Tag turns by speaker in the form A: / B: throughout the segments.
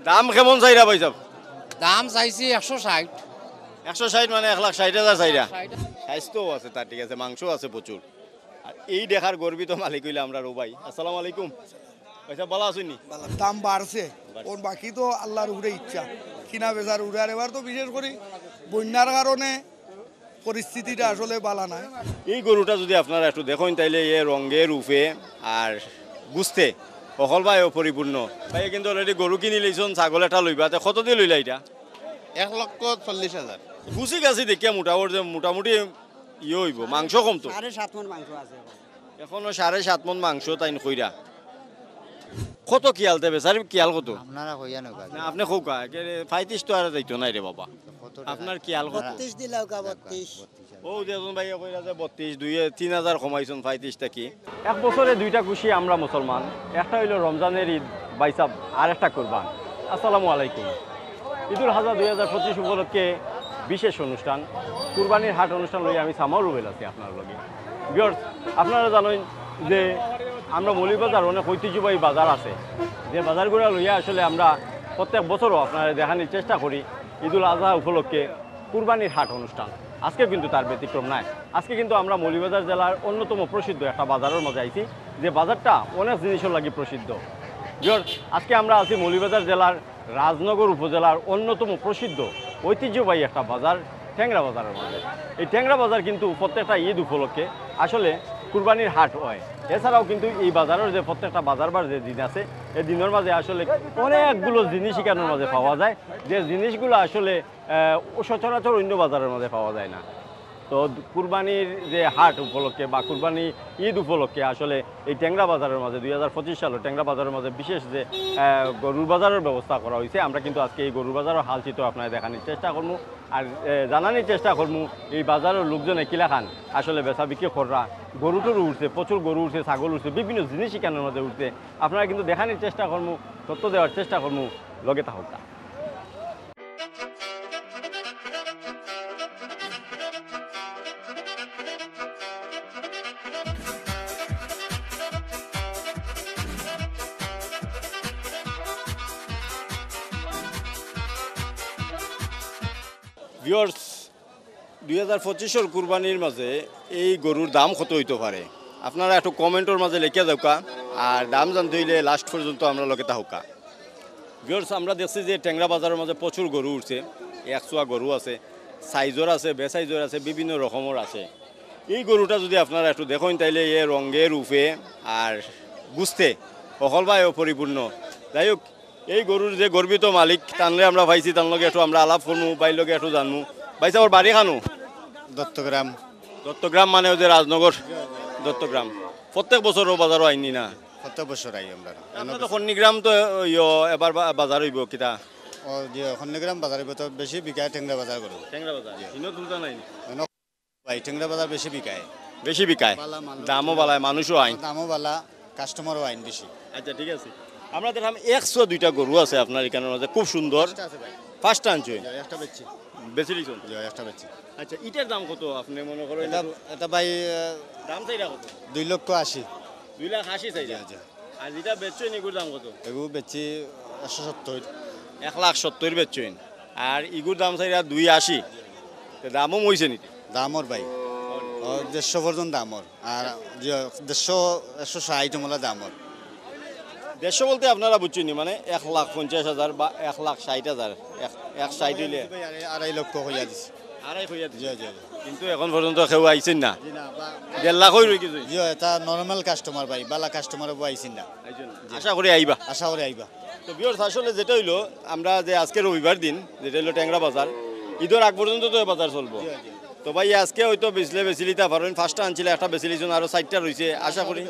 A: দাম কেমন চাইরা ভাই সাহেব?
B: দাম চাইছি 160।
A: 160 মানে 1,60,000 চাইরা। স্বাস্থ্যও আছে তার, ঠিক আছে, মাংসও আছে প্রচুর। আর এই দেখার গর্বিত মালিক হইলে আমরা রুবাই। আসসালামু আলাইকুম ভাই সাহেব, ভালো আছেন নি?
C: দাম বাড়ছে, ওর বাকি তো আল্লাহর উপরে ইচ্ছা, কিনা বেচার উপরে। আর এবার তো বিশেষ করে বন্যার কারণে পরিস্থিতিটা আসলে বালা নাই।
A: এই গরুটা যদি আপনারা একটু দেখেন তাইলে এ রঙে রূপে আর গুস্তে অকল ভাই পরিপূর্ণ। ভাই কিন্তু অলরেডি গরু কিনি লইছন, ছাগল এটা লইবা, কত দিয়ে লইলা এটা?
D: 1,40,000।
A: গুছি গাছি দেখিয়া মোটামুটি ইয়ে হইব, মাংস কম তো
E: 7.5 মণ মাংস আছে
A: এখনো 7.5 মণ মাংস তাই কইরা। কত কিয়াল দেবে স্যার? কিয়াল কত
D: আপনারা কইয়া নকা
A: না আপনি খোকা 35 তো আর যাইতো নাই রে বাবা। আপনার কিয়াল কত?
E: 32 দিলাও কা 32।
A: ও দেখুন ভাই কইরা যে 32 3,000 কমাইছেন 35 টা কি। এক বছরে দুইটা খুশি আমরা মুসলমান, একটা হইল রমজানের ঈদ বাইসাব, আর একটা কুরবান। আসসালামু আলাইকুম। ঈদুল আজহা 2025 উপলক্ষে বিশেষ অনুষ্ঠান কুরবানির হাট অনুষ্ঠান লই আমি সামাও রুবেল আছি আপনার লগে। ভিউয়ার্স, আপনারা জানেন যে আমরা মৌলভীবাজার অনেক ঐতিহ্যবাহী বাজার আছে, যে বাজারগুলো লইয়া আসলে আমরা প্রত্যেক বছরও আপনারা দেখানোর চেষ্টা করি ঈদুল আজহা উপলক্ষে কুরবানির হাট অনুষ্ঠান। আজকে কিন্তু তার ব্যতিক্রম নাই। আজকে কিন্তু আমরা মৌলভীবাজার জেলার অন্যতম প্রসিদ্ধ একটা বাজারের মধ্যে আইছি, যে বাজারটা অনেক জিনিসের লাগি প্রসিদ্ধ। ভিউয়ার্স, আজকে আমরা আছি মৌলভীবাজার জেলার রাজনগর উপজেলার অন্যতম প্রসিদ্ধ ঐতিহ্যবাহী একটা বাজার ট্যাংরা বাজারের মধ্যে। এই ট্যাংরা বাজার কিন্তু প্রত্যেকটা ঈদ উপলক্ষে আসলে কুরবানির হাট হয়। এছাড়াও কিন্তু এই বাজারের যে প্রত্যেকটা বাজারবার যে দিন আছে, এই দিনের মাঝে আসলে অনেকগুলো জিনিস এখানের মাঝে পাওয়া যায়, যে জিনিসগুলো আসলে সচরাচর অন্য বাজারের মধ্যে পাওয়া যায় না। তো কুরবানির যে হাট উপলক্ষে বা কুরবানি ঈদ উপলক্ষে আসলে এই ট্যাংরা বাজারের মাঝে 2025 সালে ট্যাংরা বাজারের মাঝে বিশেষ যে গরুর বাজারের ব্যবস্থা করা হয়েছে। আমরা কিন্তু আজকে এই গরুর বাজারের হালচিত্র আপনার দেখানোর চেষ্টা করবো আর জানানোর চেষ্টা করবো এই বাজারের লোকজন একিলা খান আসলে বেচা বিক্রি করা। গরু টরু উঠছে, প্রচুর গরু উঠছে, ছাগল উঠছে, বিভিন্ন জিনিস এখানের মধ্যে উঠছে। আপনারা কিন্তু দেখানোর চেষ্টা করবো, তথ্য দেওয়ার চেষ্টা করবো, লগে থাকুক। ভিউয়ার্স, 2025 কুরবানির মাঝে এই গরুর দাম কত হইতে পারে আপনারা একটু কমেন্টের মাঝে লিখে দাওকা, আর দাম জানতে হইলে লাস্ট পর্যন্ত আমরা লগে থাকুকা। ভিউয়ার্স, আমরা দেখছি যে ট্যাংরা বাজারের মাঝে প্রচুর গরু উঠছে, 100 গরু আছে, সাইজর আছে, বেসাইজর আছে, বিভিন্ন রকমের আছে। এই গরুটা যদি আপনারা একটু দেখেন তাইলে এ রঙে রূপে আর গুস্তে অকল ভাই পরিপূর্ণ। যাই হোক, এই গরুর যে গর্বিত মালিক টানলে আমরা পাইছি, তার লগে একটু আমরা আলাপ করবো, বাইর লগে একটু জানবো। ভাই সাহেব বাড়ি খানো?
D: দত্তগ্রাম।
A: দত্তগ্রাম মানে ওই যে রাজনগর দত্তগ্রাম। প্রত্যেক বছর বাজারও আইনি না?
D: প্রত্যেক বছর আই আমরা।
A: আপনার তো খন্নিগ্রাম তো এবার বাজার হইব কিতা?
D: ও যে খন্নিগ্রাম বাজার তো বেশি বিকায় ট্যাংরা বাজার করো।
A: ট্যাংরা বাজার ইনো তুলতা নাই
D: ভাই, ট্যাংরা বাজার বেশি বিকায়।
A: বেশি বিকায়, দামও বালায়, মানুষও আইন,
D: দামও বালা, কাস্টমারও আইন বেশি।
A: আচ্ছা ঠিক আছে। আমরা দেখলাম 102টা গরু আছে আপনার এখানের মধ্যে, খুব সুন্দর। ফার্স্ট আনছো?
D: একটা বেচছি।
A: বেশি দিয়েছেন?
D: একটা বেচছি।
A: আচ্ছা, ইটার দাম কত আপনি মনে করেন?
D: এটা ভাই
A: দাম চাইরা কত?
D: 2,80,000।
A: 2,80,000 চাইরা। আর যেটা বেচছেন এগুলোর দাম কত?
D: এগুলো বেচছি 170।
A: 1,70,000 বেচছেন, আর ইগুর দাম চাইরা 2,80,000। দামও মইছে নি?
D: দামর ভাই 150 পর্যন্ত দামর, আর 150-160 মূলা দামর।
A: 150 বলতে আপনারা বুঝছেন মানে 1,50,000 বা 1,60,000। 1,60 হইলে
D: 2.5 লক্ষ হইয়া দিছি।
A: 2.5 হইয়া দিছে।
D: জি।
A: কিন্তু এখন পর্যন্ত কেউ আইছেন না? 1.5 লাখ হই রই কিছু?
D: জি, এটা নরমাল কাস্টমার ভাই, বালা কাস্টমার আইছেন না।
A: আশা করি আইবা।
D: আশা করি আইবা।
A: তো ভিউয়ার্স, আসলে যেটা হইলো আমরা যে আজকে রবিবার দিন, যেটা হইলো ট্যাংরা বাজার, ঈদের আগ পর্যন্ত তো বাজার চলবো। তো ভাই আজকে হয়তো বেচিলিতা পারেন, ফার্স্টটা আনছিলে, একটা বেচিলিছুন, আরো 4টা রয়েছে। আশা করি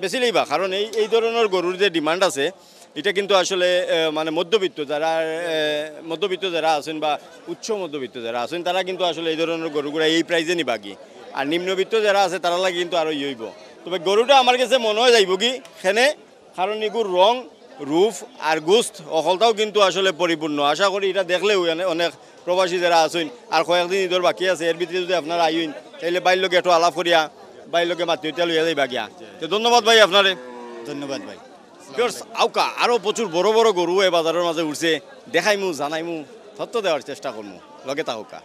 A: বেচিলেইবা, কারণ এই ধরনের গরুর যে ডিমান্ড আছে এটা কিন্তু আসলে মানে মধ্যবিত্ত যারা আছেন বা উচ্চ মধ্যবিত্ত যারা আছেন তারা কিন্তু আসলে এই ধরনের গরুগুলা এই প্রাইজে নিবা কি, আর নিম্নবিত্ত যারা আছে তারা লাগে কিন্তু আরো হইব। তবে গরুটা আমার কাছে মনে হয় যাইব কি সেনে, কারণ এগুর রং রূপ আর গোস্ত অকলটাও কিন্তু আসলে পরিপূর্ণ। আশা করি এটা দেখলেও অনেক প্রবাসী যারা আছেন আর কয়েকদিন ঈদের বাকি আছে, এর ভিতরে যদি আপনারা আইন তাহলে বাইর লোকে একটু আলাপ করিয়া বাইর লোকে মাতৃতা লইয়া যাইবা গিয়া। তো ধন্যবাদ ভাই আপনারে।
D: ধন্যবাদ ভাই।
A: ভিউয়ার্স আউকা আরও প্রচুর বড় বড় গরু এই বাজারের মাঝে উঠছে দেখাইমু জানাইমু তথ্য দেওয়ার চেষ্টা করমু লগে তাহকা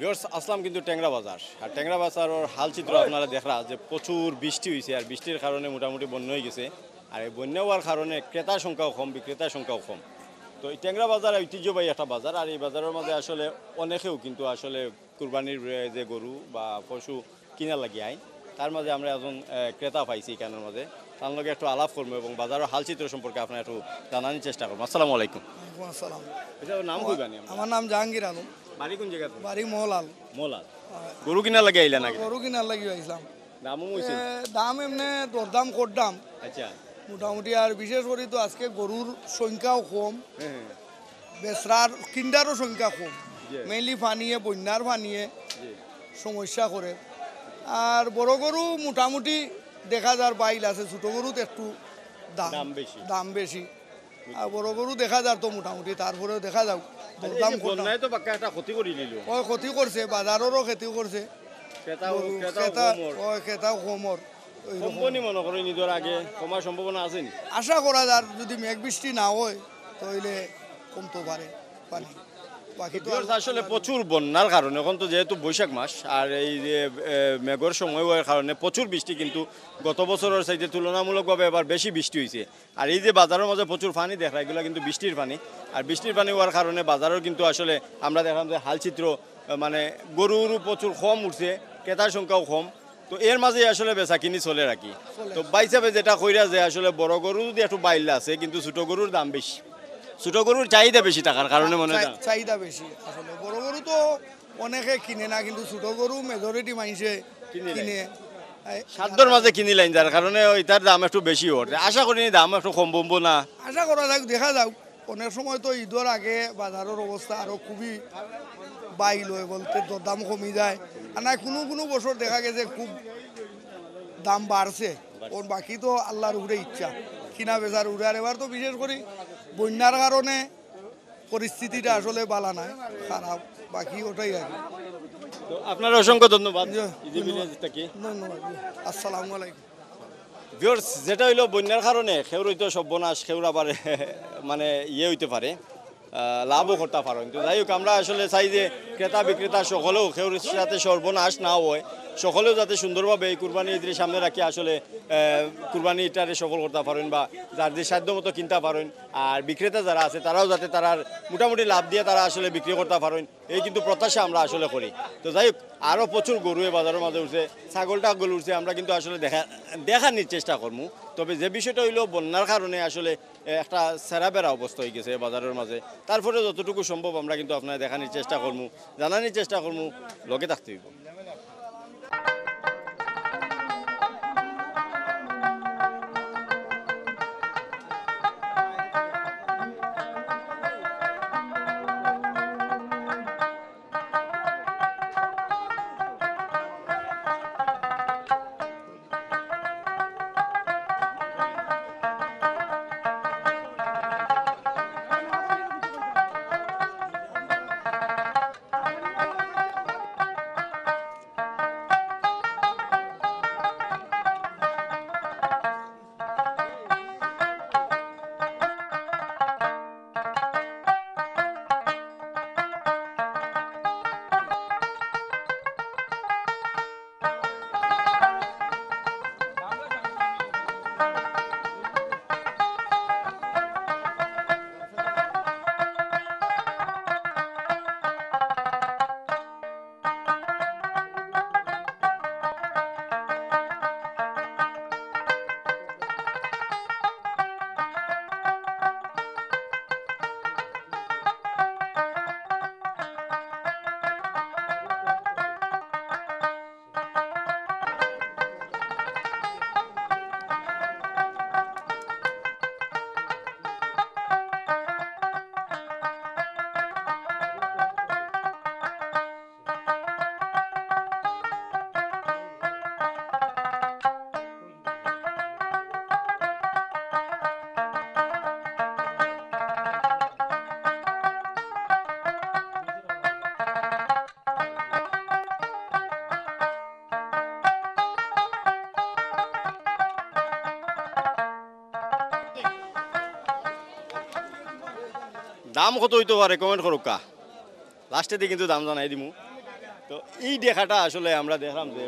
A: ভিউয়ার্স আসলাম কিন্তু ট্যাংরা বাজার আর ট্যাংরা বাজারের হাল চিত্র আপনারা দেখরা যে প্রচুর বৃষ্টি হয়েছে আর বৃষ্টির কারণে মোটামুটি বন্যা হয়ে গেছে আর এই বন্যা হওয়ার কারণে ক্রেতার সংখ্যাও কম বিক্রেতার সংখ্যাও কম তো এই ট্যাংরা বাজার ঐতিহ্যবাহী একটা বাজার আর এই বাজারের মধ্যে আসলে অনেকেও কিন্তু আসলে কুরবানির যে গরু বা পশু কিনা লাগি আইন তার মাঝে আমরা একজন ক্রেতা পাইছি এখানের মাঝে তার লগে একটু আলাপ করবো এবং বাজারের হাল চিত্র সম্পর্কে আপনার একটু জানানোর চেষ্টা করবো। আসসালামু আলাইকুম।
C: আসসালাম।
A: এটার নাম কইবানি
C: আমার নাম জাহাঙ্গীর আলম।
A: বাড়ি কোন জায়গাতে?
C: বাড়ি মোহলাল।
A: মোহলাল। গরু কিনা লাগে আইলা নাকি?
C: গরু কিনার লাগি আইছিলাম।
A: দামও হইছে?
C: দাম এমনি দরদাম করদাম।
A: আচ্ছা।
C: মোটামুটি আর বিশেষ করে তো আজকে গরুর সংখ্যাও কম, বেচরার কিন্ডারও সংখ্যা কম, মেইনলি ফানিয়ে বন্যার ফানিয়ে সমস্যা করে। আর বড় গরু মোটামুটি দেখা যার বাইল আছে, ছোট গরুতে একটু
A: দাম বেশি।
C: দাম বেশি। আর বড় গরু দেখা যার তো মোটামুটি, তারপরেও দেখা যাও দাম
A: বন্যায় তো বাক্কা একটা ক্ষতি করে নিল,
C: ওই ক্ষতি করছে, বাজারেরও ক্ষতি করছে, খেতাও কমর।
A: কোম্পানি মনে করেন ঈদের আগে কমার সম্ভাবনা আছে নি?
C: আশা করা যার যদি মেঘ বৃষ্টি না হয় তাহলে কমতে পারে পানি। বাকি তো
A: Viewers, আসলে প্রচুর বন্যার কারণে এখন তো যেহেতু বৈশাখ মাস আর এই যে মেঘর সময় হওয়ার কারণে প্রচুর বৃষ্টি, কিন্তু গত বছরের চাইতে তুলনামূলকভাবে এবার বেশি বৃষ্টি হয়েছে। আর এই যে বাজারের মাঝে প্রচুর পানি দেখা, এগুলো কিন্তু বৃষ্টির পানি। আর বৃষ্টির পানি হওয়ার কারণে বাজারেও কিন্তু আসলে আমরা দেখলাম যে হালচিত্র, মানে গরুরও প্রচুর কম উঠছে, ক্রেতার সংখ্যাও কম। তো এর মাঝে আসলে বেচা কিনি চলে রাখি। তো বাইসাবে যেটা কইরা যে আসলে বড় গরু যদি একটু বাইলে আছে, কিন্তু ছোট গরুর দাম বেশি, ছোট গরুর চাহিদা বেশি টাকার কারণে মনে হয়।
C: চাহিদা বেশি আসলে। বড় গরু তো অনেকে কিনে না, কিন্তু ছোট গরু মেজরিটি মানুষে কিনে।
A: সাধ্যর মাঝে কিনিলেন, যার কারণে ওইটার দাম একটু বেশি ওঠে। আশা করি দাম একটু কম বমবো না।
C: আশা করা যাক, দেখা যাক। অনেক সময় তো ঈদের আগে বাজারের অবস্থা আরো খুবই বাইল হয়, বলতে দাম কমে যায়। আর না কোনো কোনো বছর দেখা গেছে খুব দাম বাড়ছে। ওর বাকি তো আল্লাহর উপরে ইচ্ছা, কিনা বেচার উড়ে। আর এবার তো বিশেষ করে বন্যার কারণে পরিস্থিতিটা আসলে বালা নাই, খারাপ। বাকি ওটাই আর কি।
A: তো আপনার অসংখ্য ধন্যবাদ।
C: ধন্যবাদ। আসসালামু আলাইকুম।
A: ভিউয়ার্স, যেটা হইলো বন্যার কারণে খেউর হইতো সর্বনাশ, খেউর আবার মানে হইতে পারে, লাভও করতে পারো। কিন্তু যাই হোক, আমরা আসলে চাই যে ক্রেতা বিক্রেতা সকলেও খেউর সাথে সর্বনাশ না হয়, সকলেও যাতে সুন্দরভাবে এই কুরবানি ঈদের সামনে রাখি আসলে কুরবানি ঈদটারে সফল করতে পারেন, বা যাদের সাধ্য মতো কিনতে পারেন। আর বিক্রেতা যারা আছে তারাও যাতে তারার মোটামুটি লাভ দিয়ে তারা আসলে বিক্রি করতে পারেন, এই কিন্তু প্রত্যাশা আমরা আসলে করি। তো যাই হোক, আরও প্রচুর গরু বাজারের মাঝে উঠছে, ছাগলটা গরু উঠছে, আমরা কিন্তু আসলে দেখানোর চেষ্টা করবো। তবে যে বিষয়টা হইলো বন্যার কারণে আসলে একটা সেরাবেরা অবস্থা হয়ে গেছে বাজারের মাঝে, তারপরে যতটুকু সম্ভব আমরা কিন্তু আপনার দেখানোর চেষ্টা করবো, জানানোর চেষ্টা করবো, লগে থাকতে হইব। দাম কত হইতে পারে কমেন্ট করুক, লাস্টে দিয়ে কিন্তু দাম জানাই দিমু। তো এই দেখাটা আসলে আমরা দেখলাম যে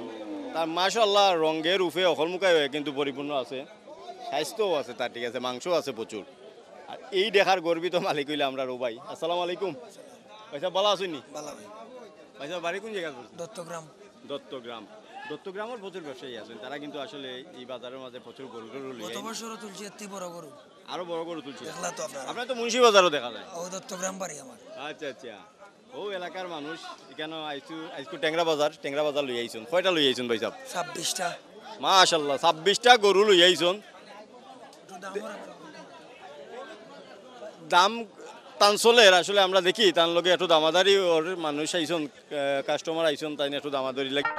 A: তার মাশাআল্লাহ রঙের উফে অকলমুখাই হয়ে কিন্তু পরিপূর্ণ আছে, স্বাস্থ্যও আছে তার, ঠিক আছে, মাংসও আছে প্রচুর। আর এই দেখার গর্বিত মালিক হইলে আমরা রোবাই। আসসালামু আলাইকুম ভাইসা, ভালো আছেন? ভাইসা বাড়ি কোন জায়গায়?
E: দত্তগ্রাম।
A: দত্তগ্রাম। দত্তগ্রামের প্রচুর ব্যবসায়ী আছেন, তারা কিন্তু আসলে এই বাজারের মাঝে প্রচুর গরু টরু
E: গত বছরও তুলছি এত বড় গরু,
A: আরো বড় গরু তুলছে।
E: দেখলা তো আপনারা?
A: আপনার তো মুন্সি বাজারও দেখা যায়।
E: ও দত্তগ্রাম বাড়ি আমার।
A: আচ্ছা আচ্ছা, ও এলাকার মানুষ এখানে আইসু টেংরা বাজার লই আইছুন। কয়টা লই আইছুন ভাই সাহেব?
E: 26টা।
A: মাশাআল্লাহ, 26টা গরু লই আইছুন। দাম টানচলের আসলে আমরা দেখি তার লগে একটু দামাদারি ওর মানুষ আইছুন, কাস্টমার আইছুন, তাই একটু দামাদারি লাগে।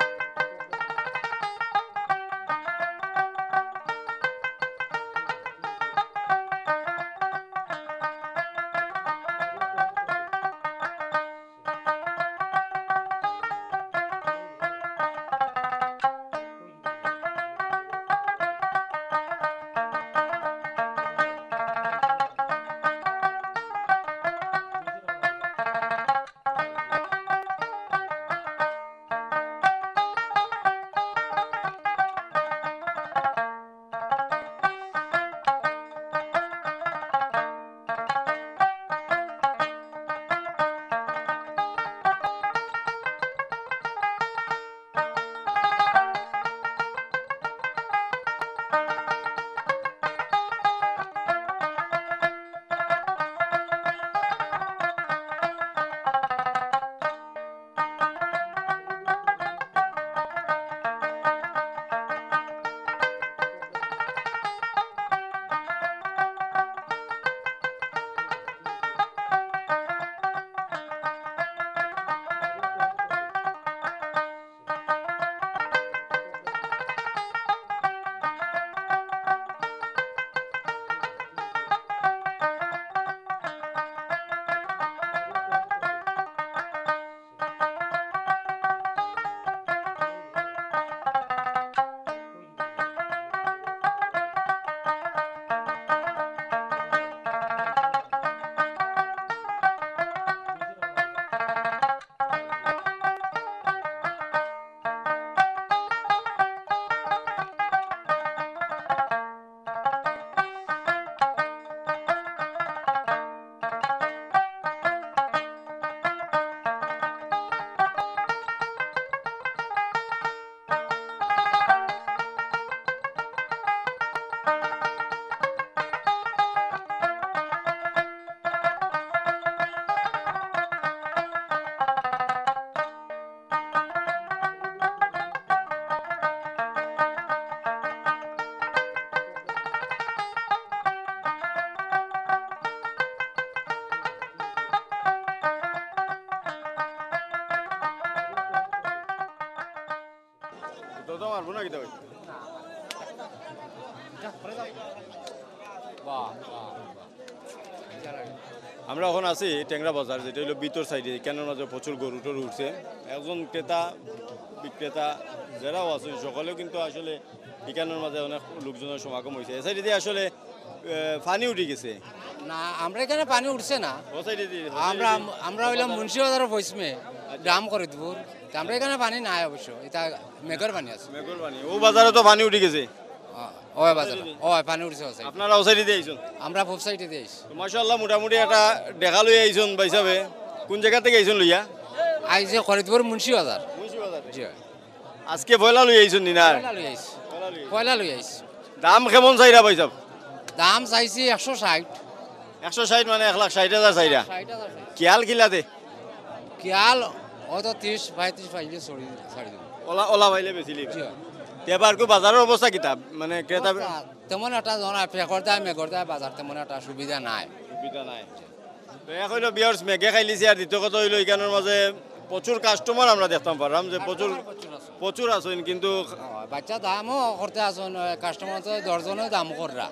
A: পারবো না কিতা ভাই আমরা এখন আছি ট্যাংরা বাজার, যেটা হলো ভিতর সাইডে, কেন মাঝে প্রচুর গরু টরু উঠছে। একজন ক্রেতা বিক্রেতা যারাও আছে সকলেও কিন্তু আসলে এখানের মাঝে অনেক লোকজনের সমাগম হয়েছে। এ সাইডে দিয়ে আসলে পানি উঠে গেছে।
B: না আমরা এখানে পানি উঠছে না,
A: ও সাইডে দিয়ে
B: আমরা আমরা হইলাম মুন্সিবাজারের বৈসমে গ্রাম করে দিব। আমরা এখানে পানি নাই অবশ্য, এটা মেঘের পানি আছে।
A: মেঘর পানি, ও বাজারে তো পানি উঠে গেছে।
B: ও বাজার ও পানি উঠছে ও side।
A: আপনারা ও সাইডে দিয়ে আইছেন?
B: আমরা পূব সাইডে দিয়েছি।
A: মাশাআল্লাহ, মোটামুটি একটা দেখা লই আইছেন ভাই সাহেব। কোন জায়গা থেকে আইছেন লইয়া?
B: আইছে খরিদপুর মুন্সিবাজার।
A: মুন্সিবাজার।
B: জি
A: আজকে পয়লা লই আইছেন দিনার?
B: পয়লা লই আইছি, পয়লা লই আইছি।
A: দাম কেমন চাইরা ভাই সাহেব?
B: দাম চাইছি 160।
A: 160 মানে 1,60,000 চাইরা।
B: 60,000
A: কিয়াল কিলাতে?
B: কিয়াল হয়তো 30-35 পাইলে ছাড়ি দেব।
A: ওলা ওলা পাইলে বেচিলি।
B: জি
A: এবার কো বাজারের অবস্থা কিতা? মানে ক্রেতা
B: তেমন একটা ধরা ফেকর দেয় মেঘর দেয় বাজার তেমন একটা সুবিধা নাই।
A: সুবিধা নাই। তো এক হইলো বিয়ার্স মেঘে খাইলিছে, আর দ্বিতীয় কথা হইলো এখানের মাঝে প্রচুর কাস্টমার আমরা দেখতাম পারলাম যে প্রচুর আছেন, কিন্তু
B: বাচ্চা দামও করতে আসুন, কাস্টমার তো দশজনের দাম কররা,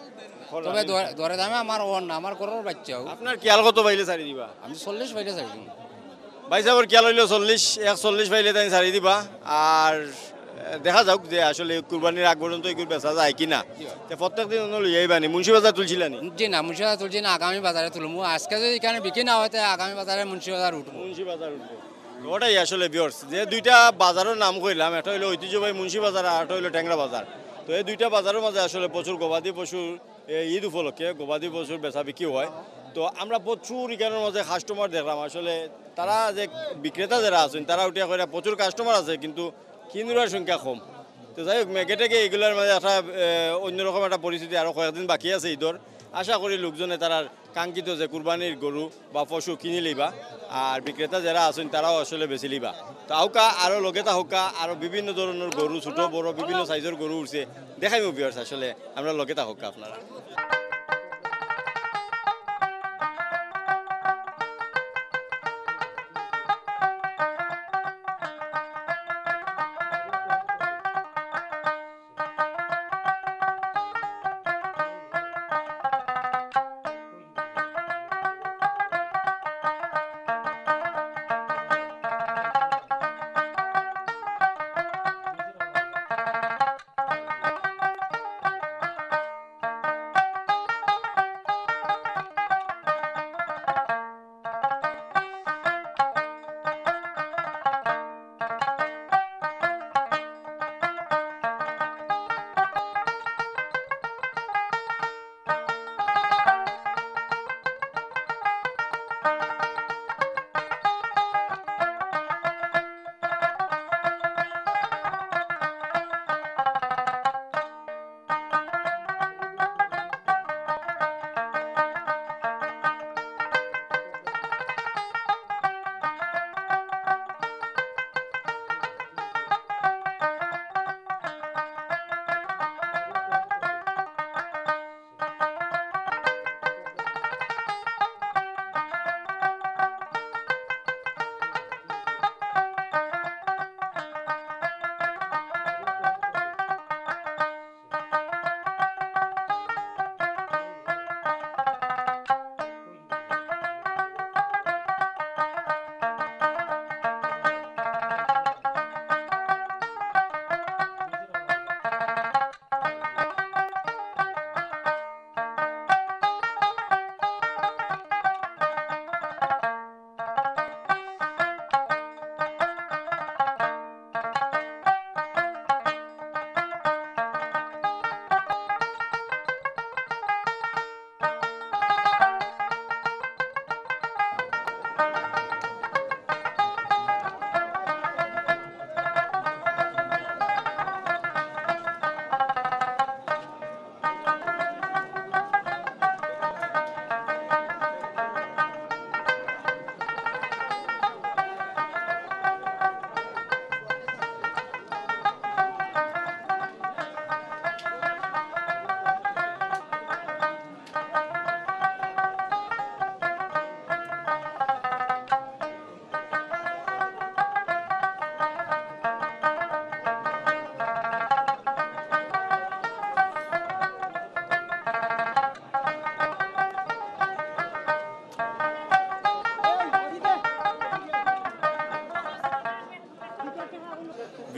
B: তবে দরে দামে আমার ওর না, আমার ঘরের বাচ্চাও।
A: আপনার কিয়াল কত পাইলে ছাড়ি দিবা?
B: আমি 40 পাইলে ছাড়ি দিই।
A: ভাই সাহেবের কিয়াল হইলো 40 পাইলে তাই ছাড়ি দিবা। আর দেখা যাক যে আসলে কুরবানির আগ পর্যন্ত এগুলো বেচা যায় কিনা। প্রত্যেক দিন লইয়াই বানি মুন্সিবাজার তুলছিলানি?
B: জি না, মুন্সিবাজার তুলছি না, আগামী বাজারে তুলবো। আজকে যদি এখানে বিক্রি না হয় আগামী বাজারে মুন্সিবাজার উঠবো।
A: মুন্সিবাজার উঠবো। ওটাই আসলে বিয়ার্স, যে দুইটা বাজারের নাম কইলাম, একটা হইলো ঐতিহ্যবাহী মুন্সিবাজার আর একটা হইলো ট্যাংরা বাজার। তো এই দুইটা বাজারের মাঝে আসলে প্রচুর গবাদি পশুর ঈদ উপলক্ষে গবাদি পশুর বেচা বিক্রি হয়। তো আমরা প্রচুর এখানের মাঝে কাস্টমার দেখলাম। আসলে তারা যে বিক্রেতা যারা আছেন তারা উঠিয়া করে প্রচুর কাস্টমার আছে, কিন্তু কিনুরার সংখ্যা কম। তো যাই হোক, মেঘে টেকে এগুলোর মাঝে একটা অন্যরকম একটা পরিস্থিতি, আরও কয়েকদিন বাকি আছে ঈদর। আশা করি লোকজনে তারা কাঙ্ক্ষিত যে কুরবানির গরু বা পশু কিনি লিবা, আর বিক্রেতা যারা আছেন তারাও আসলে বেশি লিবা। তো আউকা আরও লগে হৌকা আরও বিভিন্ন ধরনের গরু, ছোট বড় বিভিন্ন সাইজের গরু উঠছে, দেখাইব বিয়ার্স। আসলে আমরা লগে হৌকা আপনারা।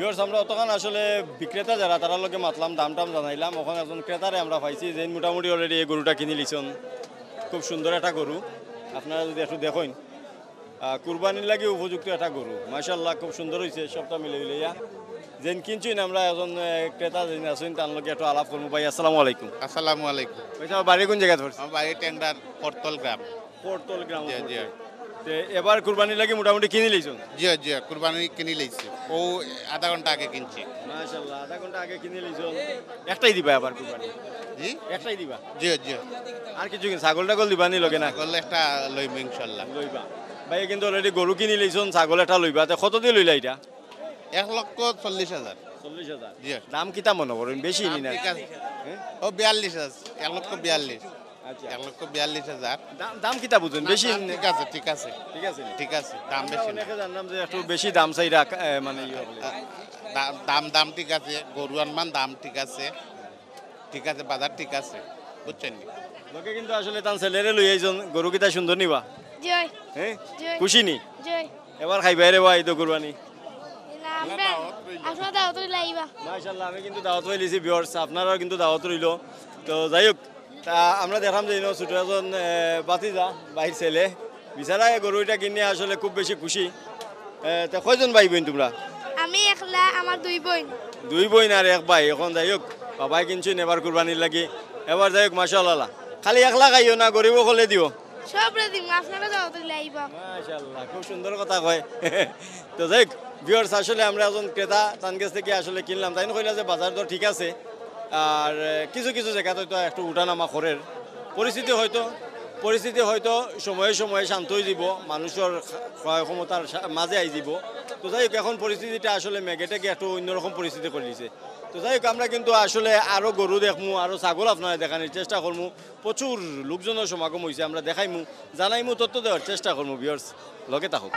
A: ভিউয়ার্স আমরা অতক্ষণ আসলে বিক্রেতা যারা তারা লোকে মাতলাম দাম টাম জানাইলাম, ওখানে একজন ক্রেতারে আমরা পাইছি যে মোটামুটি অলরেডি এই গরুটা কিনে লিছন। খুব সুন্দর একটা গরু, আপনারা যদি একটু দেখুন কুরবানির লাগে উপযুক্ত একটা গরু, মাশাআল্লাহ খুব সুন্দর হয়েছে সবটা মিলে মিলাইয়া। যেন কিনছুন আমরা এখন ক্রেতা যেন আসুন তার লোকে একটু আলাপ করবো। ভাই আসসালামু আলাইকুম।
F: আসসালামু আলাইকুম।
A: ভাই আমার বাড়ি কোন জায়গায় ধরছে?
F: আমার বাড়ি ট্যাংরার পরতল গ্রাম।
A: পরতল গ্রাম।
F: জি জি
A: তে এবার কুরবানির লাগে মোটামুটি কিনে লিছন?
F: জি জি কুরবানি কিনে লইছি, ও আধা ঘন্টা আগে কিনছি।
A: মাশাআল্লাহ আধা ঘন্টা আগে কিনে লিছন। একটাই দিবা আবার কুরবানি?
F: জি
A: একটাই দিবা?
F: জি জি
A: আর কিছু কিন ছাগল টাগল দিবা নি লগে না?
F: করলে একটা লইব ইনশাল্লাহ।
A: লইবা। ভাই কিন্তু অলরেডি গরু কিনে লিছন, ছাগল একটা লইবা। তে কত দিয়ে লইলা এটা?
F: 1,40,000।
A: 40,000।
F: জি
A: দাম কিতা মনে করেন বেশি নি না?
F: ঠিক আছে।
A: হ্যাঁ?
F: ও 42,000, 1,42,000।
A: আচ্ছা
F: 1,42,000।
A: দাম কিতা বুঝুন বেশি?
F: ঠিক আছে ঠিক আছে
A: ঠিক আছে নি?
F: ঠিক আছে, দাম
A: আমরা
F: বেশি না।
A: অনেকে জানলাম যে একটু বেশি দাম চাইরা মানে ইয়ে বলে।
F: দাম ঠিক আছে, গরু আনমান দাম ঠিক আছে, ঠিক আছে, বাজার ঠিক আছে, বুঝছেন নি?
A: লোকে কিন্তু আসলে তার ছেলেরে লই আইজন, গরু কিতা সুন্দর নিবা?
G: জয়
A: হ্যাঁ
G: জয়
A: খুশি নি?
G: জয়
A: এবার খাইবাই রে ভাই তো কুরবানি।
G: আমরা আপনার দাওয়াত লাইবা
A: মাশাআল্লাহ আমি কিন্তু দাওয়াত পাইলিছি ভিউয়ার্স, আপনারাও কিন্তু দাওয়াত রইল। তো যাই হোক তা আমরা দেখলাম যে ছোট একজন বাতিজা ভাইয়ের ছেলে বিচারা গরুটা কিনে আসলে খুব বেশি খুশি। তা কয়জন ভাই বোন তোমরা?
G: আমি একলা, আমার দুই বোন।
A: দুই বোন আর এক ভাই। এখন যাই হোক বাবাই কিনছেন এবার কুরবানির লাগি। এবার যাই হোক মাশাআল্লাহ খালি একলা খাইও না, গরিব হলে দিও।
G: সব দিম, আপনারা দাওয়াত লাইবা।
A: মাশাআল্লাহ খুব সুন্দর কথা কয়। তো যাই হোক ভিউয়ার্স আসলে আমরা একজন ক্রেতা তার কাছ থেকে আসলে কিনলাম, তাই না কইলা যে বাজার দর ঠিক আছে, আর কিছু কিছু জায়গাতে হয়তো একটু উঠানামা করের পরিস্থিতি হয়তো সময়ে সময়ে শান্ত হয়ে যাব, মানুষের ক্রয় ক্ষমতার মাঝে আই যাব। তো যাই হোক এখন পরিস্থিতিটা আসলে মেঘেটাকে একটু অন্যরকম পরিস্থিতি করে দিয়েছে। তো যাই হোক আমরা কিন্তু আসলে আরও গরু দেখমু, আরও ছাগল আপনারা দেখানোর চেষ্টা করবো। প্রচুর লোকজনের সমাগম হয়েছে, আমরা দেখাইমু, জানাইমু, তথ্য দেওয়ার চেষ্টা করবো। ভিউয়ার্স লগে থাকুক।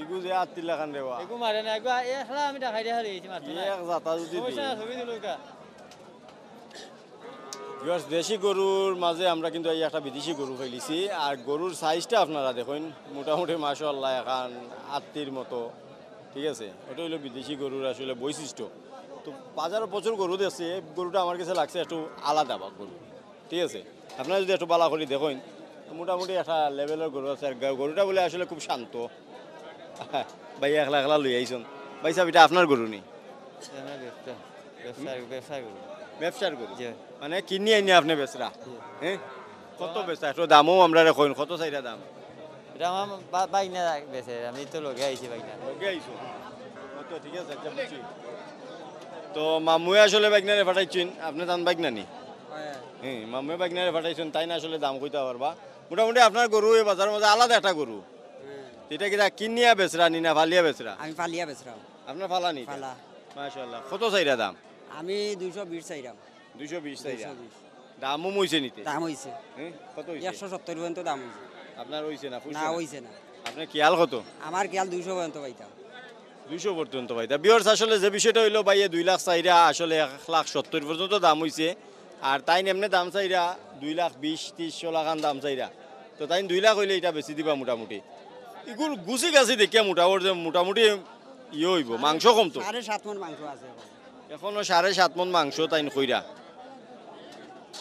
A: ইগু যে আত্তি লাগান দেওয়া
H: একো মারে না, একো একলা আমি দেখাই দিয়া হারিয়েছি মাত্র না।
A: এক জাতা যদি
H: সমস্যা না, ছবি দিল কা।
A: ভিউয়ার্স দেশি গরুর মাঝে আমরা কিন্তু এই একটা বিদেশি গরু ফেলিছি, আর গরুর সাইজটা আপনারা দেখুন মোটামুটি মাশাআল্লাহ এখন আত্মির মতো, ঠিক আছে। এটা হলো বিদেশি গরুর আসলে বৈশিষ্ট্য। তো বাজারে প্রচুর গরু দেখছি, এই গরুটা আমার কাছে লাগছে একটু আলাদা বা গরু, ঠিক আছে। আপনারা যদি একটু বালা করে দেখুন মোটামুটি একটা লেভেলের গরু আছে, আর গরুটা বলে আসলে খুব শান্ত। ভাই একলা একলা লই আইসন ভাই সাহেব, এটা আপনার গরু নি? ব্যবসার গরু মানে কিনি আইনি আপনি বেচরা? হ্যাঁ কত বেচা একটু দামও আমরা কইন, কত চাইরা দাম?
H: এটা আমার বাইনা বেছে, আমি তো লগে আইছি বাইনা।
A: লগে আইছো কত? ঠিক আছে আচ্ছা বুঝছি। তো মামুয়ে আসলে বাইকনারে পাঠাইছেন, আপনি দাম বাইক নানি? হ্যাঁ মামুয়ে বাইকনারে পাঠাইছেন, তাই না আসলে দাম কইতে পারবা। মোটামুটি আপনার গরু এই বাজারের মধ্যে আলাদা একটা গরু, এটা কি কিনিয়া বেচরা নি না ফালিয়া বেচরা?
E: আমি ফালিয়া বেচরাম।
A: আপনার ফালা নি?
E: ফালা।
A: মাশাআল্লাহ কত চাইরা দাম?
E: আমি 220 চাইরাম।
A: 220 চাইরা
E: 220
A: দামও মইছে নিতে?
E: দাম হইছে
A: হ্যাঁ কত হইছে?
E: 170 পর্যন্ত দাম হইছে।
A: আপনার হইছে না?
E: না হইছে না,
A: আপনার খেয়াল কত?
E: আমার খেয়াল 200 পর্যন্ত পাইতাম।
A: 200 পর্যন্ত ভাই। তা বিয়ার্স আসলে যে বিষয়টা হইলো ভাই 2 লাখ চাইরা আসলে 1,70,000 পর্যন্ত দাম হইছে, আর তাই এমনি দাম চাইরা 2,20,30 লাখান দাম চাইরা। তো তাই 2 লাখ হইলে এটা বেশি দিবা মোটামুটি। এগুলো গুছি গাছি দেখিয়া মোটামুটি ইয়ে হইব, মাংস কম তো
E: 7.5 মণ মাংস আছে এখন।
A: এখনো 7.5 মণ মাংস তাই কইরা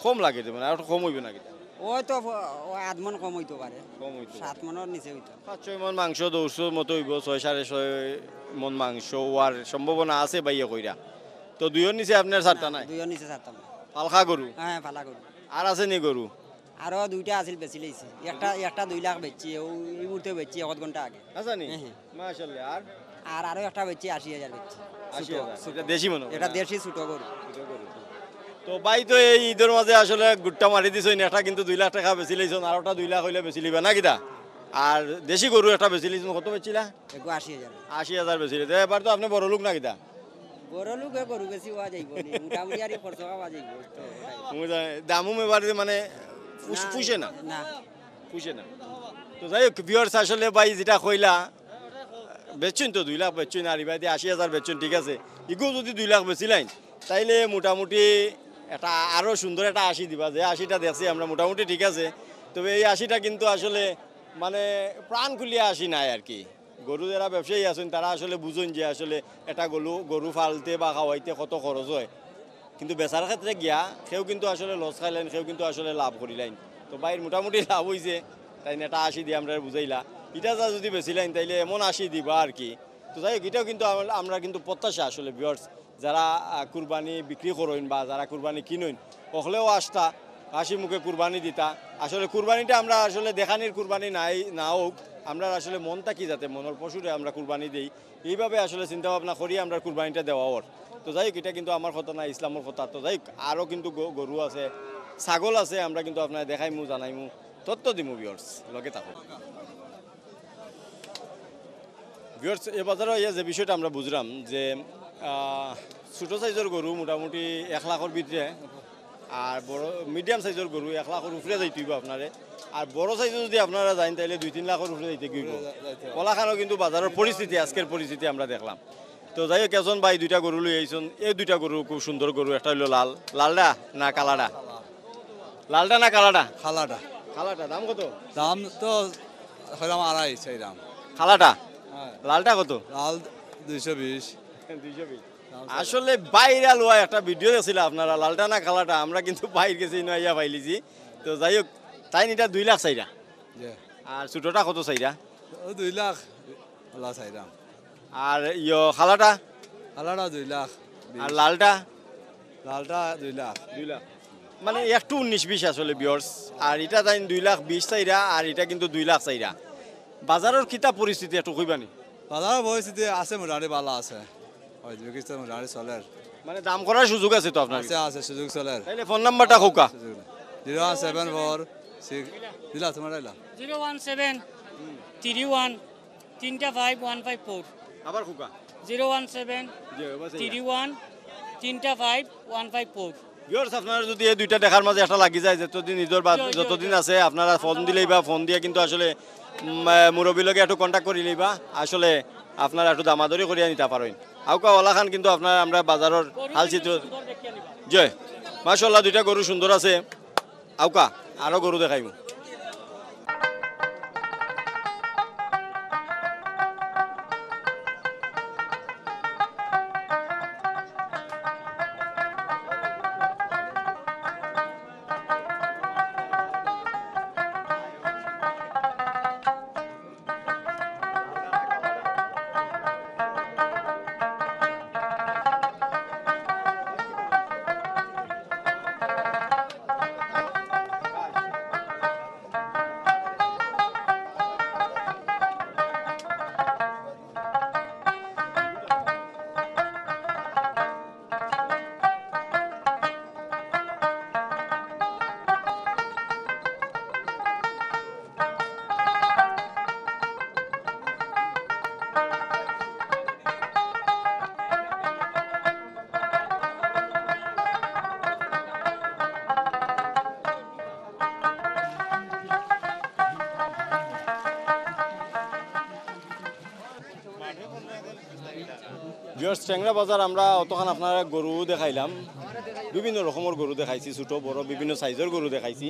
A: কম লাগে দেবেন, আর কম হইবে নাকি?
E: ওই তো 8 মণ কম হইতে পারে,
A: কম হইতো
E: 7 মণের নিচে হইতো।
A: 5-6 মণ মাংস 200 মতো হইব, 6-6.5 মণ মাংস হওয়ার সম্ভাবনা আছে বাইয়া কইরা। তো দুইয়ের নিচে আপনার ছাড়তা নাই?
E: দুইয়ের নিচে ছাড়তাম না।
A: পালখা গরু?
E: হ্যাঁ ফালা করু।
A: আর আছে নি গরু?
E: আরো দুইটা আছিল বেচি লইছি, একটা 2 লাখ বেচছি, এই মুহূর্তে বেচছি 1 ঘন্টা আগে।
A: আছে নি?
E: হ্যাঁ, হ্যাঁ।
A: মাশাআল্লাহ। আর
E: আরো একটা বেচছি 80,000 বেচছি।
A: 80,000 এটা দেশি মনে হয়?
E: এটা দেশি ছোট গরু।
A: তো ভাই তো এই ঈদের মাঝে আসলে গুট্টা মারি দিছই না, একটা কিন্তু 2 লাখ টাকা বেশি লইছন, আর ওটা 2 লাখ হইলে বেশি লিবা না কিটা? আর দেশি গরু একটা বেচিলিছেন, কত বেচিলা?
E: এগো 80,000
A: 80,000 বেচিলে। তো এবার তো আপনি বড় লোক না কিতা?
E: বড় লোক গরু বেশি হওয়া যাইব নি, মোটামুটি আর খরচ হওয়া যাইব তো
A: দামও এবার মানে পুষে না,
E: না
A: পুষে না। তো যাই হোক ভিউয়ার্স, আসলে ভাই যেটা কইলা বেচছেন তো 2 লাখ বেচছেন, আর এবার 80,000 বেচছেন, ঠিক আছে। ইগো যদি 2 লাখ বেচিলাইন তাইলে মোটামুটি একটা আরও সুন্দর একটা 80 দিবা, যে 80টা দেখছি আমরা মোটামুটি ঠিক আছে। তবে এই 80টা কিন্তু আসলে মানে প্রাণ খুলিয়া 80 নাই আর কি। গরু যারা ব্যবসায়ী আছেন তারা আসলে বুঝুন যে আসলে একটা গরু ফালতে বা খাওয়াইতে কত খরচ হয়, কিন্তু বেচার ক্ষেত্রে গিয়া সেও কিন্তু আসলে লস খাইলেন, সেও কিন্তু আসলে লাভ করিলেন। তো বাইর মোটামুটি লাভ হয়েছে, তাই না? এটা 80 দিয়ে আমরা বুঝাইলা। এটা যা যদি বেচিলেন তাইলে এমন 80 দিবা আর কি। তো যাই হোক, এটাও কিন্তু আমরা কিন্তু প্রত্যাশা আসলে ভিউয়ার্স যারা কুরবানি বিক্রি করেন বা যারা কুরবানি কিনেন ওখলেও আসতা হাসি মুখে কুরবানি দিতা। আসলে কুরবানিটা আমরা আসলে দেখানির কুরবানি না হোক, আমরা আসলে মনটা কি যাতে মনের পশুরে আমরা কুরবানি দিই, এইভাবে আসলে চিন্তা ভাবনা করি আমরা কুরবানিটা দেওয়া ওর। তো যাই হোক, এটা কিন্তু আমার কথা না, ইসলামের কথা। তো যাই হোক, আরও কিন্তু গরু আছে, ছাগল আছে, আমরা কিন্তু আপনার দেখাইমু জানাইমু, তথ্য দিমু ভিউয়ার্স, লগে থাকুন। ভিউয়ার্স, এ বাজারে যে বিষয়টা আমরা বুঝলাম যে ছোটো সাইজের গরু মোটামুটি 1 লাখের ভিতরে, আর বড় মিডিয়াম সাইজের গরু 1 লাখের উপরে যাইতে হইব আপনারে। আর বড় সাইজে যদি আপনারা যান তাহলে 2-3 লাখের উপরে যাইতে হইব। কলাখানও কিন্তু বাজারের পরিস্থিতি, আজকের পরিস্থিতি আমরা দেখলাম। তো যাই হোক, কেজন ভাই 2টা গরু লই আইছেন। এই 2টা গরু খুব সুন্দর গরু। একটা হইলো লালটা না কালাটা? লালটা না কালাটা?
I: খালাটা।
A: কালাটা দাম কত?
I: দাম তো হইলাম 2.5 সেই দাম।
A: খালাটা? লালটা কত?
I: লাল 220।
A: 220। আসলে বাইরে লোয়া একটা ভিডিও দেখছিল আপনারা, লালটা না কালাটা, আমরা কিন্তু বাইরে গেছি নইয়া পাইলিছি। তো যাই হোক, তাই এটা 2 লাখ চাইরা। আর ছোটটা কত চাইরা?
I: 2 লাখ আল্লাহ চাই দাম।
A: আর খালাটা?
I: খালাটা 2 লাখ।
A: আর লালটা?
I: লালটা 2 লাখ।
A: 2 লাখ মানে একটু 19-20 আসলে ভিউয়ার্স। আর এটা তাই 2 লাখ 20 চাইরা, আর এটা কিন্তু 2 লাখ চাইরা। বাজারের কিতা পরিস্থিতি একটু কইবানি?
I: বাজারের পরিস্থিতি আছে, মোটামুটি ভালো আছে, মোটামুটি চলে।
A: মানে দাম করার সুযোগ আছে তো আপনার?
I: আছে সুযোগ চলে।
A: তাইলে ফোন নাম্বারটা কৌকা?
I: 01746 দিলা তোমার দিলা
J: 017 31 355 154।
A: আবার কৌকা?
J: 017 31 355 154।
A: ভিউয়ার্স, আপনারা যদি এই 2টা দেখার মাঝে একটা লাগি যায়, যতদিন আছে আপনারা ফোন দিলেই বা ফোন দিয়ে কিন্তু আসলে মুরব্বীর লগে একটু কন্ট্যাক্ট করে লইবা, আসলে আপনারা একটু দামাদরি করিয়া নিতে পারেন। আউকা ওলাখান কিন্তু আপনারা আমরা বাজারের হালচিত্র জয় মাশাআল্লাহ 2টা গরু সুন্দর আছে। আউকা আরও গরু দেখাইব। ভিউয়ার্স, ট্যাংরা বাজার আমরা অতখান আপনারা গরু দেখাইলাম, বিভিন্ন রকমের গরু দেখাইছি, ছোটো বড় বিভিন্ন সাইজের গরু দেখাইছি।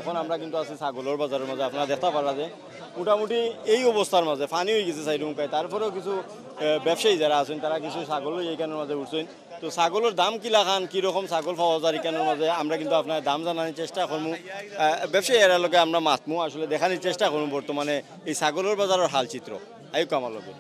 A: এখন আমরা কিন্তু আছি ছাগলের বাজারের মাঝে। আপনারা দেখতে পারা যে মোটামুটি এই অবস্থার মাঝে পানি হয়ে গেছে সাইড উমকায়। তারপরেও কিছু ব্যবসায়ী যারা আছেন তারা কিছু ছাগলও এইখানের মাঝে উঠছেন। তো ছাগলের দাম কিলা খান, কীরকম ছাগল পাওয়া যায় এখানের মাঝে আমরা কিন্তু আপনার দাম জানানোর চেষ্টা করবো। ব্যবসায়ী এর লগে আমরা মাতমু, আসলে দেখানোর চেষ্টা করবো বর্তমানে এই ছাগলের বাজারের হালচিত্র। আইক আমার লগে।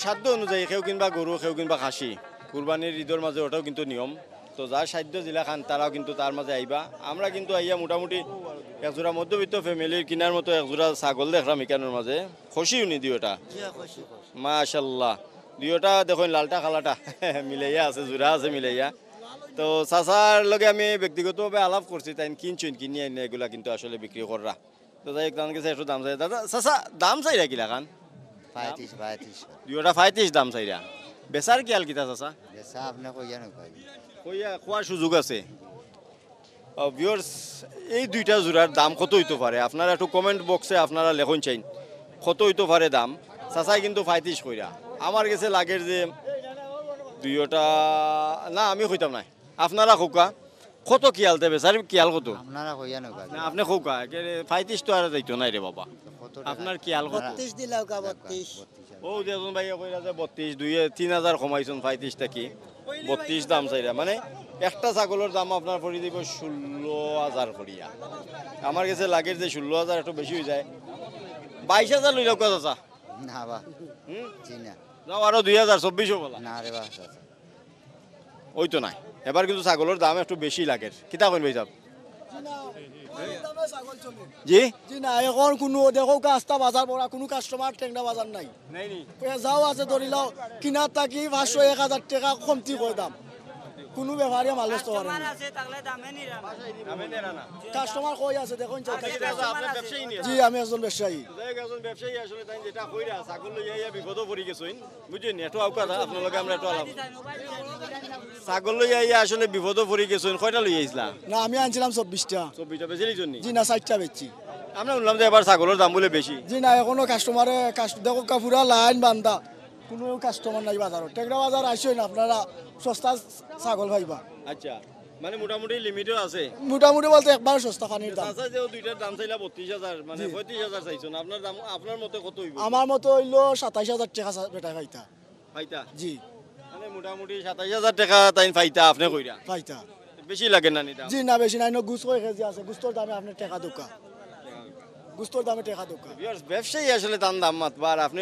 A: সাধ্য অনুযায়ী কেউ কিনবা গরু, কেউ কিনবা খাসি। কুরবানির ঈদের মাঝে ওটাও কিন্তু নিয়ম। তো যার সাধ্য জিলা খান তারাও কিন্তু তার মাঝে আইবা। আমরা কিন্তু আইয়া মোটামুটি একজোড়া মধ্যবিত্ত ফ্যামিলির কিনার মতো একজোড়া ছাগল দেখলাম এখানের মাঝে। খুশি উনি দুইটা, মাশাল্লাহ। দুইটা দেখুন লালটা খালাটা মিলাইয়া আছে, জোড়া আছে মিলাইয়া। তো চাচার লগে আমি ব্যক্তিগতভাবে আলাপ করছি, তাই কিনছুন কিনি আইনে এগুলা কিন্তু আসলে বিক্রি কররা। তো যাই তার কাছে একটু দাম চাই। দাদা চাচা দাম চাইরা কিলা খান?
D: 35
A: দুইটা 35 দাম চাইরা। বেচার কি আল কিতা চাচা?
D: বেচা আপনি কইয়া নকই
A: কইয়া খোয়ার সুযোগ আছে। ভিউয়ার্স, এই দুইটা জোড়ার দাম কত হইতে পারে আপনারা একটু কমেন্ট বক্সে আপনারা লেখন চাইন কত হইতে পারে দাম। চাচাই কিন্তু 35 কইরা। আমার কাছে লাগের যে দুইটা না আমি কইতাম না, আপনারা খোকা কত কিয়াল দেবে স্যার? কিয়াল কত
D: আপনারা কইয়া নকই
A: না আপনি খোকা 35 তো আর যাইতো নাই রে বাবা। আপনার কিয়াল কত?
E: 32 দিলাও কা 32
A: ও দেখুন ভাইয়া কইরা যে 32 2-3000 কমাইছেন 35 টাকি 32 দাম চাইরা। মানে একটা ছাগলের দাম আপনার পড়ে দিব 16,000 করিয়া। আমার কাছে লাগে যে 16,000 একটু বেশি হয়ে যায়। 22,000 লইলাও কত চাচা?
D: না বা জি না
A: যাও আরো 2024 বলা
D: না রে বা
A: ওই তো নাই। এবার কিন্তু ছাগলের দাম একটু বেশি লাগে। কিতা কইন ভাই সাহেব? জি
C: জি না এখন কোনো দেখো কাস্তা বাজার পড়া কোনো কাস্টমার টেংরা বাজার নাই
A: নাই নি
C: যাও আছে ধরি লও কিনার থাকি 500-1000 টাকা কমতি করে দাম কোনো ব্যাপারে মাল বেচতে পারে না।
A: আমি নেরা না।
C: কাস্টমার কই আছে দেখুন
A: আপনি ব্যবসায়ী নি?
C: জি আমি একজন ব্যবসায়ী।
A: একজন ব্যবসায়ী আসলে তাই যেটা কইরা ছাগল লইয়া বিপদও পড়ি গেছইন বুঝছেন। এত আউকা আপনার লগে আমরা একটু আলাপ ছাগল লইয়া আসলে বিপদও পড়ি গেছইন। কয়টা লইয়া আইছলা?
C: না আমি আনছিলাম 24টা।
A: 24টা বেচেলি জন্য?
C: জি না 60টা বেচছি।
A: আমরা শুনলাম যে এবার ছাগলের দাম বলে বেশি।
C: জি না এখনো কাস্টমারে দেখো পুরা লাইন বান্ধা কোনো কাস্টমার নাই বাজারত। টেকরা বাজার আসেন আপনারা সস্তা ছাগল পাইবা।
A: আচ্ছা মানে মোটামুটি লিমিটও আছে?
C: মোটামুটি বলতে একবার সস্তা পানির দাম।
A: আচ্ছা যে দুইটার দাম চাইলা 32,000 মানে 35,000 চাইছেন। আপনার দাম আপনার মতে কত হইব?
C: আমার মতো হইলো 27,000 টাকা বেটা পাইতা।
A: পাইতা?
C: জি
A: মানে মোটামুটি 27,000 টাকা তাই পাইতা আপনি কইরা?
C: পাইতা।
A: বেশি লাগে না নি দাম?
C: জি না বেশি নাই। গুছ কয় কেজি আছে, গুস্তর দামে আপনার টাকা দোকা, গুস্তর দামে টাকা দোকা।
A: ভিউয়ার্স ব্যবসায়ী আসলে তার দাম মাতবার। আপনি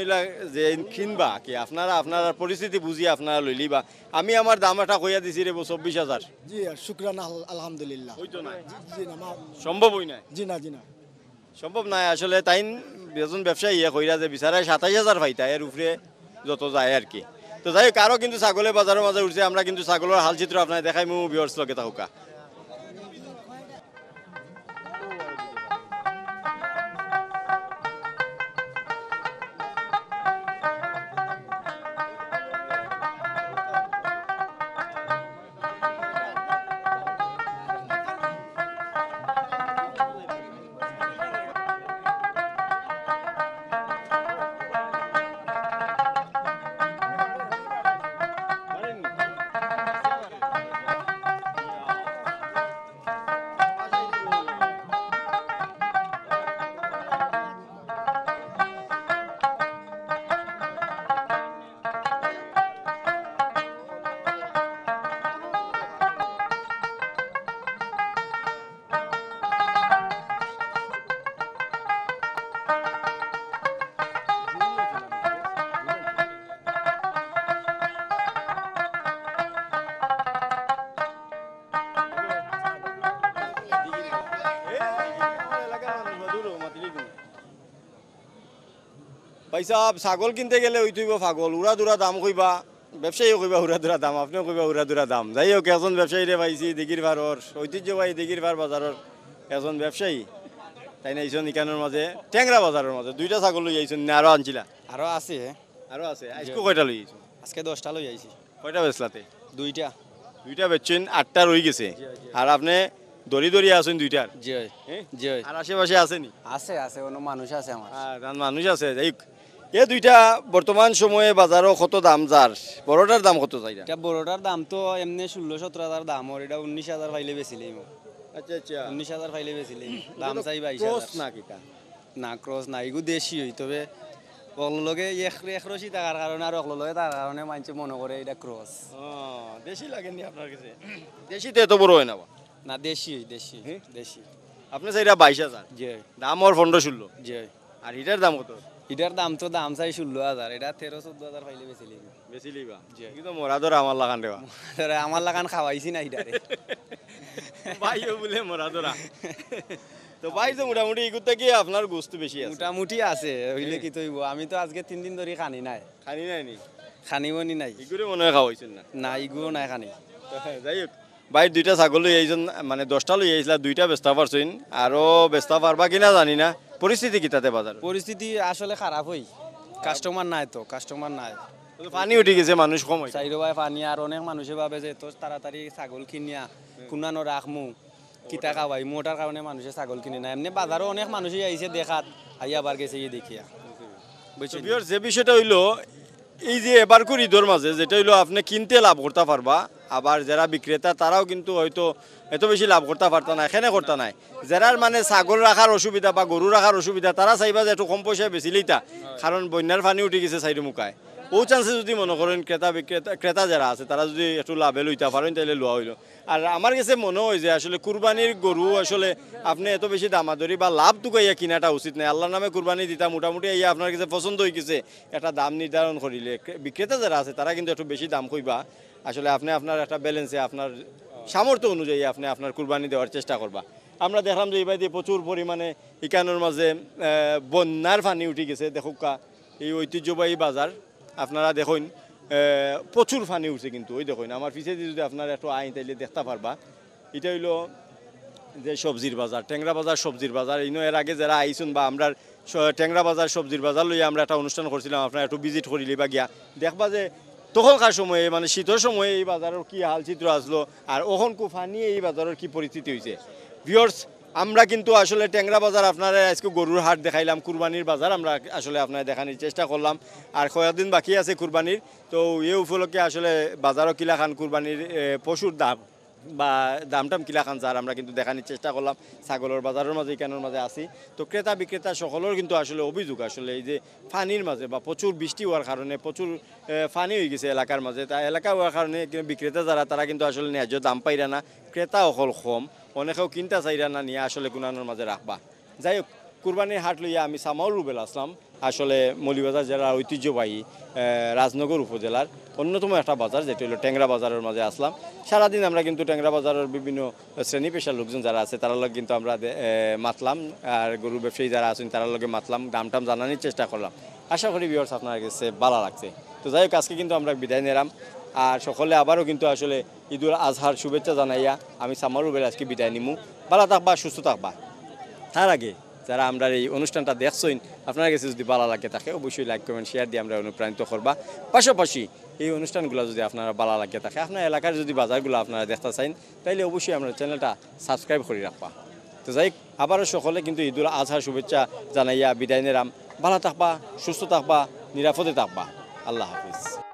A: যে কিনবা কি আপনারা আপনার পরিস্থিতি বুঝি আপনারা লইলিবা। আমি আমার দাম একটা কইয়া দিছি রে 24,000।
C: জি শুকরানা আলহামদুলিল্লাহ।
A: হইতো না?
C: জি না
A: সম্ভব হই না?
C: জি না জি না
A: সম্ভব নাই আসলে। তাই বেজন ব্যবসায়ী কইরা যে বিচারায় 27,000 পাইতা এর উপরে যত যায় আর কি। তো যাই হোক আরও কিন্তু ছাগলের বাজারের মাঝে উঠছে। আমরা কিন্তু ছাগলের হাল চিত্র আপনার দেখাই মু ভিউয়ার্স লগে থাকুকা। ভাই সাহেব ছাগল কিনতে গেলে ওই তুইব পাগল উড়া দুরা দাম কইবা। ব্যবসায়ী কইবা উড়া দুরা দাম, আপনিও কইবা উড়া দুরা দাম। যাই হোক একজন ব্যবসায়ীরে পাইছি দিঘির ভাড়র ঐতিহ্যবাহী দিঘির ভাড় বাজারের একজন ব্যবসায়ী। তাই না এইজন ইকানোর মাঝে ট্যাংরা বাজারের মাঝে দুইটা ছাগল লই আইছেন না আরো আনছিলা?
H: আরো আছে
A: আরো আছে। আজকে কয়টা লই আইছো?
H: আজকে 10টা লই আইছি।
A: কয়টা বেচলাতে?
H: 2টা।
A: 2টা বেচছেন, 8টা রই গেছে। আর আপনি দড়ি দড়ি আছেন 2টার?
H: জি জি।
A: আর আশেপাশে আসেনি?
H: আছে আছে অন্য মানুষ আছে আমার।
A: মানুষ আছে। যাই হোক এ দুইটা বর্তমান সময়ে বাজারও কত দাম যার? বড়টার দাম কত চাইরা?
H: এটা বড়টার দাম তো এমনি 16-17 দাম ওর। এটা 19,000 পাইলে বেচিলেই মো।
A: আচ্ছা আচ্ছা
H: 19,000 পাইলে বেচিলেই দাম চাই 22,000।
A: ক্রস না কিটা?
H: না ক্রস না, এগু দেশি হই। তবে অগলগে এক রশি টাকার কারণে আর অগলগে টাকার কারণে মানুষ মনে করে এটা ক্রস।
A: দেশি লাগেনি আপনার কাছে? দেশিতে এত বড় হয় না?
H: না দেশি দেশি দেশি।
A: আপনি চাইরা 22,000?
H: জি।
A: দাম ওর 15-16?
H: জি।
A: আর এটার দাম কত?
H: এটার দাম তো দাম চাই 16,000। এটা 13-14,000 পাইলে বেচিলেই।
A: বেশি লইবা কিন্তু মরা ধরা আমার লাগান দেওয়া
H: আমার লাগান খাওয়াইছি না ইডারে
A: ভাইও বলে মরা ধরা তো ভাই তো মোটামুটি এগুতে কি আপনার গোস্ত বেশি আছে
H: মোটামুটি আছে হইলে কি তৈব আমি তো আজকে 3 দিন ধরে খানি নাই
A: খানি নাই নি
H: খানিবনি নাই
A: এগুলো মনে হয় খাওয়াইছেন না
H: না ইগুও নাই খানি
A: যাই হোক ভাই দুইটা ছাগল লই এইজন মানে 10টা লই আইছিলা দুইটা বেচতে পারছেন আরো বেচতে পারবা কিনা জানি না পরিস্থিতি কি তাতে বাজার
H: পরিস্থিতি আসলে খারাপ হই কাস্টমার নাই তো কাস্টমার নাই
A: পানি উঠে গেছে মানুষ কম হয়েছে
H: চাইরো ভাই পানি আর অনেক মানুষে ভাবে যে তো তাড়াতাড়ি ছাগল কিনিয়া কুনানো রাখমু কিতা খাওয়াই মোটার কারণে মানুষে ছাগল কিনে না এমনি বাজারও অনেক মানুষই আইছে দেখাত আই আবার গেছে এই দেখিয়া বুঝছেন
A: যে বিষয়টা হইলো এই যে এবার করে ঈদের মাঝে যেটা হইলো আপনি কিনতে লাভ করতে পারবা আবার যারা বিক্রেতা তারাও কিন্তু হয়তো এত বেশি লাভ করতে পারতো না এখানে করতে নাই যারা মানে ছাগল রাখার অসুবিধা বা গরু রাখার অসুবিধা তারা চাইবা যে একটু কম পয়সায় বেশি লইতা কারণ বন্যার পানি উঠে গেছে সাইড মুখায় ও চান্সে যদি মনে করেন ক্রেতা যারা আছে তারা যদি একটু লাভে লইতে পারেন তাহলে লোয়া হইলো আর আমার কাছে মনে হয় যে আসলে কুরবানির গরু আসলে আপনি এত বেশি দামাদরি বা লাভ টুকাইয়া কিনাটা উচিত নাই আল্লাহর নামে কুরবানি দিতা মোটামুটি ইয়া আপনার কাছে পছন্দ হয়ে গেছে একটা দাম নির্ধারণ করিলে বিক্রেতা যারা আছে তারা কিন্তু একটু বেশি দাম কইবা আসলে আপনি আপনার একটা ব্যালেন্সে আপনার সামর্থ্য অনুযায়ী আপনি আপনার কুরবানি দেওয়ার চেষ্টা করবা আমরা দেখলাম যে এইবার প্রচুর পরিমাণে ইকানোর মাঝে বন্যার পানি উঠে গেছে দেখুকা এই ঐতিহ্যবাহী বাজার আপনারা দেখুন প্রচুর পানি উঠছে কিন্তু ওই দেখুন আমার পিছিয়ে যদি আপনারা একটু আইন তাইলে দেখতে পারবা এটা হইলো যে সবজির বাজার ট্যাংরা বাজার সবজির বাজার ইনো এর আগে যারা আইসুন বা আমরা ট্যাংরা বাজার সবজির বাজার লইয়া আমরা একটা অনুষ্ঠান করছিলাম আপনারা একটু ভিজিট করিলি বা গিয়া দেখবা যে তখনকার সময়ে মানে শীতের সময়ে এই বাজারের কি হাল চিত্র আসলো আর ওখন কুফানি এই বাজারের কি পরিস্থিতি হয়েছে ভিউয়ার্স আমরা কিন্তু আসলে ট্যাংরা বাজার আপনারা আজকে গরুর হাট দেখাইলাম কুরবানির বাজার আমরা আসলে আপনারা দেখানোর চেষ্টা করলাম আর কয়েকদিন বাকি আছে কুরবানির তো এই উপলক্ষে আসলে বাজারও কিলা খান কুরবানির পশুর দাম বা দামটাম কিলা খান যার আমরা কিন্তু দেখানোর চেষ্টা করলাম ছাগলের বাজারের মাঝে কেনার মাঝে আসি তো ক্রেতা বিক্রেতা সকলের কিন্তু আসলে অভিযোগ আসলে এই যে পানির মাঝে বা প্রচুর বৃষ্টি হওয়ার কারণে প্রচুর পানি হয়ে গেছে এলাকার মাঝে তা এলাকা হওয়ার কারণে বিক্রেতা যারা তারা কিন্তু আসলে ন্যায্য দাম পাইরা না ক্রেতা অকল কম অনেকেও কিনতে চাইরা না নিয়ে আসলে কুনানোর মাঝে রাখবা যাই হোক কুরবানির হাট লইয়া আমি সামাউল রুবেল আসলাম আসলে মৌলভীবাজার জেলার ঐতিহ্যবাহী রাজনগর উপজেলার অন্যতম একটা বাজার যেটা হলো ট্যাংরা বাজারের মাঝে আসলাম সারাদিন আমরা কিন্তু ট্যাংরা বাজারের বিভিন্ন শ্রেণী পেশার লোকজন যারা আছে তারা লগে কিন্তু আমরা মাতলাম আর গরু ব্যবসায়ী যারা আছেন তারা লগে মাতলাম দামটাম জানানোর চেষ্টা করলাম আশা করি ভিউয়ার্স আপনার কাছে ভালো লাগছে তো যাই হোক আজকে কিন্তু আমরা বিদায় নিলাম আর সকলে আবারও কিন্তু আসলে ঈদুল আজহার শুভেচ্ছা জানাইয়া আমি সামাউল রুবেল আজকে বিদায় নিমু ভালো থাকবা সুস্থ থাকবা তার আগে যারা আমরা এই অনুষ্ঠানটা দেখছেন আপনার কাছে যদি ভালো লাগে থাকে অবশ্যই লাইক কমেন্ট শেয়ার দিয়ে আমরা অনুপ্রাণিত করবা পাশাপাশি এই অনুষ্ঠানগুলো যদি আপনারা ভালো লাগে থাকে আপনার এলাকার যদি বাজারগুলো আপনারা দেখতে চান তাইলে অবশ্যই আমরা চ্যানেলটা সাবস্ক্রাইব করে রাখবা তো যাই আবারও সকলে কিন্তু ঈদুল আজহার শুভেচ্ছা জানাইয়া বিদায় নিলাম ভালো থাকবা সুস্থ থাকবা নিরাপদে থাকবা আল্লাহ হাফিজ